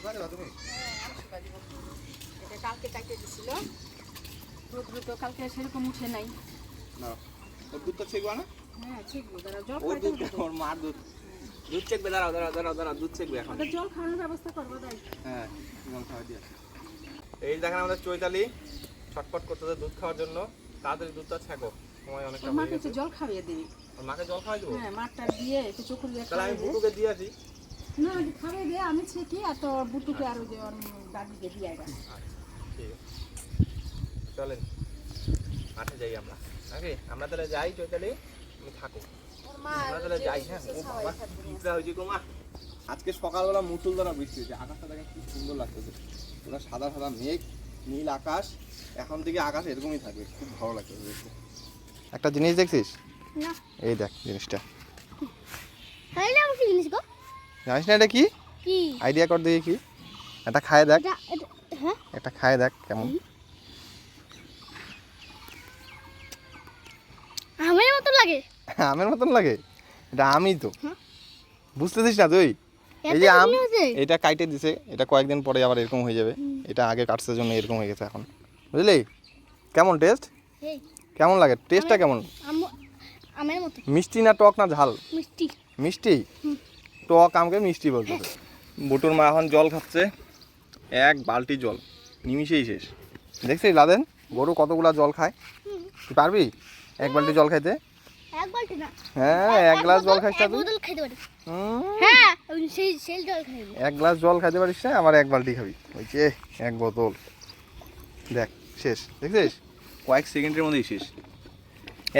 এটা কালকে কাটে দিছিল, রোদ তো কালকে সেরকম উঠে নাই। না ওর দুধ তো ছেকবা না? হ্যাঁ ছেকবো, দাঁড়া জল ওর খাইতে দুধ ওর মার দুধ দুধ ছেকবে। দাঁড়াও দাঁড়াও দাঁড়াও দাঁড়াও, দুধ ছেকবে এখন। ওটা জল খাওয়ানোর ব্যবস্থা করবো তাই। হ্যাঁ জল খাওয়া দিয়ে। এই দেখেন আমাদের চৈতালি ছটফট করতেছে দুধ খাওয়ার জন্য। তাড়াতাড়ি দুধটা ছেঁকো, সময় অনেকটা হয়ে মাকে গেছে। জল খাইয়ে দিবি। আর মাকে জল খাওয়াই দেবো? হ্যাঁ মাঠটা দিয়ে একটু চোখের দিয়ে তাহলে আমি খাইয়ে দে। বুটুকে দিয়ে আসি। না খাইয়ে দে, আমি ছেঁকি আর তোর বুটুকে আর ওই যে ওর দাদিকে দিয়ে আসি। ঠিক আছে চলেন মাঠে যাই আমরা নাকি? আমরা তাহলে যাই চৈতালি, তুমি থাকো। আমরা তাহলে যাই। হ্যাঁ ও বাবা পিঁপড়া হয়েছে গো মা। আজকে সকালবেলা মুষলধারা বৃষ্টি হয়েছে, আকাশটা দেখেন কি সুন্দর লাগতেছে, পুরো সাদা সাদা মেঘ, নীল আকাশ। এখন থেকে আকাশ এরকমই থাকবে, খুব ভালো লাগতেছে দেখতে। একটা জিনিস দেখছিস? না। এই দেখ জিনিসটা। হ্যাঁ না কি জিনিস গো? জানিস না এটা কি? কি আইডিয়া কর দেখি কি। এটা খায় দেখ, হ্যাঁ এটা খায় দেখ কেমন। আমের মতো লাগে। আমের মতন লাগে? এটা আমই তো, বুঝতেছিস না তুই? এই যে আম, এটা কাইটে দিছে, এটা কয়েকদিন পরে আবার এরকম হয়ে যাবে। এটা আগে কাটছে জন্য এরকম হয়ে গেছে এখন, বুঝলি? কেমন টেস্ট? এই কেমন লাগে? টেস্টটা কেমন? আমের মতো। মিষ্টি না টক না ঝাল? মিষ্টি। মিষ্টি? টক আমকে মিষ্টি বলতেছে। বুটুর মা এখন জল খাচ্ছে, এক বালতি জল নিমিশেই শেষ। দেখছিস লাদেন গরু কতগুলা জল খায়? তুই পারবি এক বালতি জল খাইতে? এক বালতি না। হ্যাঁ এক গ্লাস জল খাইতে এক পারবি? বোতল খেতে পারি। হ্যাঁ সেই জল খাইবো। এক গ্লাস জল খাইতে পারিস না, আবার এক বালতি খাবি? ওই যে এক বোতল, দেখ শেষ। দেখছিস কয়েক সেকেন্ডের মধ্যেই শেষ,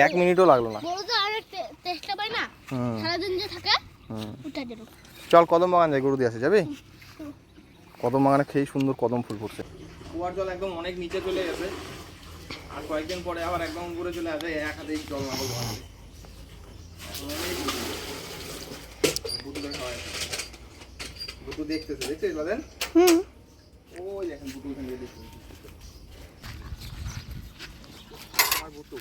1 মিনিটও লাগলো না। বড় তো আর টেস্টটা পাই না, সারাদিন যে থাকে উঠা যেন। চল কদম বাগান যাই, গরু দিয়ে আসে যাবি? কদম বাগানে খেয়ে সুন্দর কদম ফুল ফুটছে। কুয়ার জল একদম অনেক নিচে চলে গেছে, আর কয়েকদিন পরে আবার একদম উপরে চলে আসবে। এক হাতে জল না বলবো বুটু দেখতেছে, দেখছিস বাদেন? ওই দেখেন বুটু ওখানে দেখতেছে। আমার বুটু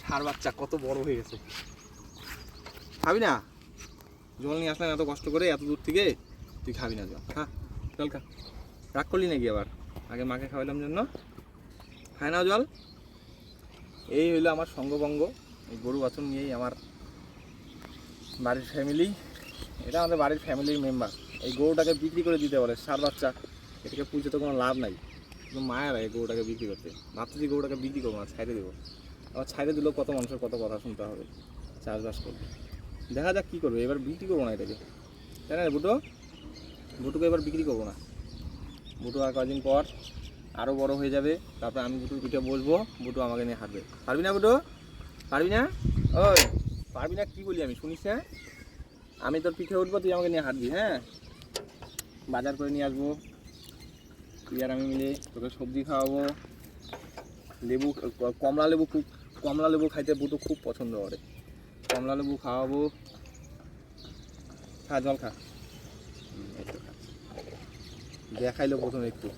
ষাঁড় বাচ্চা কত বড় হয়ে গেছে। খাবি না? জল নিয়ে আসলাম এত কষ্ট করে এত দূর থেকে, তুই খাবি না জল? খা জল খা। রাগ করলি নাকি আবার? আগে মাকে খাওয়াইলাম জন্য খায় না জল। এই হইলো আমার সঙ্গভঙ্গ। এই গরু বাছুর নিয়েই আমার বাড়ির ফ্যামিলি, এটা আমাদের বাড়ির ফ্যামিলির মেম্বার। এই গরুটাকে বিক্রি করে দিতে পারে, ষাঁড় বাচ্চা, এটাকে পুষে তো কোনো লাভ নাই। কিন্তু মায়ের এই গরুটাকে বিক্রি করতে ভাবতেছি গরুটাকে বিক্রি করবো না, ছাইড়ে দেবো। আবার ছাইড়ে দিলেও কত মানুষের কত কথা শুনতে হবে, চাষবাস করবে। দেখা যাক কী করবে, এবার বিক্রি করবো না এটাকে, তাই না বুটো? বুটুকে এবার বিক্রি করবো না। বুটু আর কদিন পর আরও বড় হয়ে যাবে, তারপরে আমি বুটুর পিঠে বসবো, বুটু আমাকে নিয়ে হাঁটবে। পারবি না বুটু? পারবি না? ওই পারবি না? কী বলি আমি শুনিস না? আমি তোর পিঠে উঠবো, তুই আমাকে নিয়ে হাঁটবি। হ্যাঁ বাজার করে নিয়ে আসবো, তুই আর আমি মিলে তোকে সবজি খাওয়াবো। লেবু, কমলা লেবু খাইতে বুটু খুব পছন্দ করে, কমলা লেবু খাওয়াবো। খা জল খা। দেখাইলো প্রথমে একটু।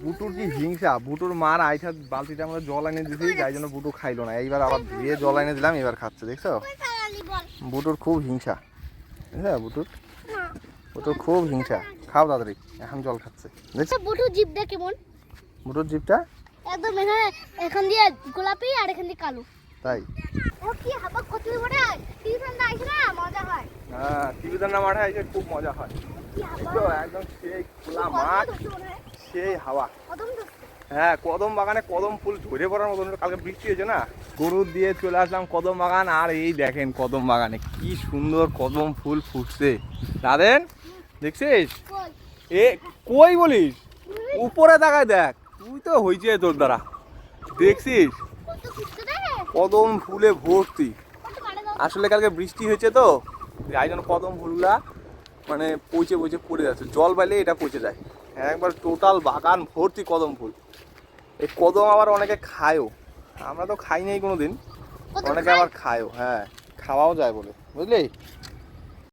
বুটুর কি হিংসা, বুটুর মার আইসা বালতিটা আমরা জল এনে দিয়েছি, যাই জন্য বুটু খাইলো না। এইবার আবার ধুয়ে জল এনে দিলাম, এবার খাচ্ছে। দেখছো বুটুর খুব হিংসা, বুঝছো? বুটুর খুব হিংসা। খাও তাড়াতাড়ি, এখন জল খাচ্ছে। দেখছো বুটুর জিভটা কেমন? বুটুর জিভটা একদম এখান দিয়ে গোলাপি আর এখান দিয়ে কালো। তাই? ও কি হাবা কত বড় টিউশনটা আইছে না, মজা হয়। হ্যাঁ টিভিতে না মাঠে আইসে খুব মজা হয়। একদম সেই খোলা মাঠ, সেই হাওয়া। হ্যাঁ কদম বাগানে কদম ফুল ঝরে পড়ার মতন। কালকে বৃষ্টি হয়েছে না, গরু দিয়ে চলে আসলাম কদম বাগান, আর এই দেখেন কদম বাগানে কি সুন্দর কদম ফুল ফুটছে। দাদেন দেখছিস? এ কই বলিস? উপরে তাকায় দেখ, তুই তো হয়েছে তোর দ্বারা। দেখছিস কদম ফুলে ভর্তি। আসলে কালকে বৃষ্টি হয়েছে তো, যাই জন্য কদম ফুলগুলা মানে পচে পচে পড়ে যাচ্ছে, জল পাইলে এটা পচে যায়। একবার টোটাল বাগান ভর্তি কদম ফুল। এই কদম আবার অনেকে খায়ও, আমরা তো খাই নাই কোনোদিন, অনেকে আবার খায়ও। হ্যাঁ খাওয়াও যায় বলে, বুঝলি?